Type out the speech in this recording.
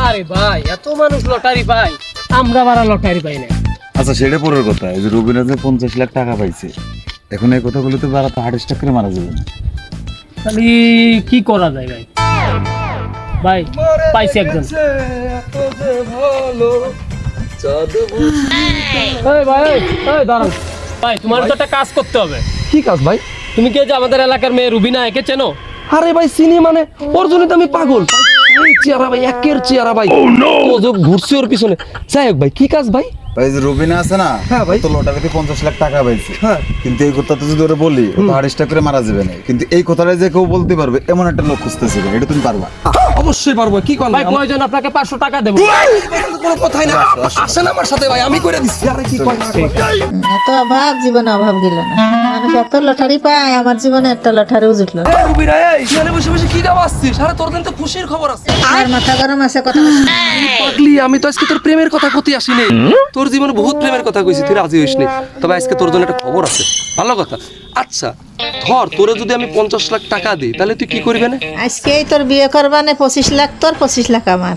আরে ভাই এত মানুষ লটারি পায়, আমরা বারা লটারি পাই না। আচ্ছা সেটা পরের কথা, এই যে রবিনা যে 50 লাখ টাকা পাইছে, এখন এই কথাগুলো তো বারা তো হার্ট অ্যাটাক করে মারা যাবে না। তাহলে কি করা যায় ভাই? ভাই পাইছি একজন। এই ভাই, এই দাঁড়াও ভাই, তোমার তো একটা কাজ করতে হবে। কি কাজ ভাই? তুমি কি যে আমাদের এলাকার মেয়ে রুবিনা, একে চেনো? আরে ভাই চিনি মানে, ওর জন্য তো আমি পাগল। এই চেহারা ভাই, একের চেহারা ভাই, ও যে ঘুরছে ওর পিছনে। যাই হোক ভাই, কি কাজ ভাই? ভাই যে রবিনা আছে না, হ্যাঁ ভাই। তো লটারিতে 50 লাখ টাকা পাইছে। হ্যাঁ। কিন্তু এই কথাটা যদি ওরা বলি, ও তো হার্ট অ্যাটাক করে মারা যাবে না। কিন্তু এই কথাটা যে কেউ বলতে পারবে এমন একটা লোক খুঁজতেছে, এটা তুমি পারবা? অবশ্যই পারবো। কি করেন ভাই প্রয়োজন আপনাকে 500 টাকা দেবো। কোনো কথাই না, আসেন আমার সাথে ভাই, আমি করে দিচ্ছি। আরে কি কয় না কয়। এত অভাব জীবনে অভাব গেল না, মানুষ এত লটারি পায়, আমার জীবনে একটা লটারিও জুটলো না। এই রুবিনা, এই এখানে বসে বসে কি গাওয়া আসছিস? আরে তোর দিন তো খুশির খবর আছে। আর মাথা গরম আছে কথা পাগলি, আমি তো আজকে তোর প্রেমের কথা কইতে আসিনি। তোর জীবনে বহুত প্রেমের কথা কইছি, তুই রাজি হইসনি। তবে আজকে তোর জন্য একটা খবর আছে, ভালো কথা। আচ্ছা ধর, তোরে যদি আমি 50 লাখ টাকা দিই, তাহলে তুই কি করবি না? আজকেই তোর বিয়ে করবানে 25 লাখ তোর, 25 লাখ আমার।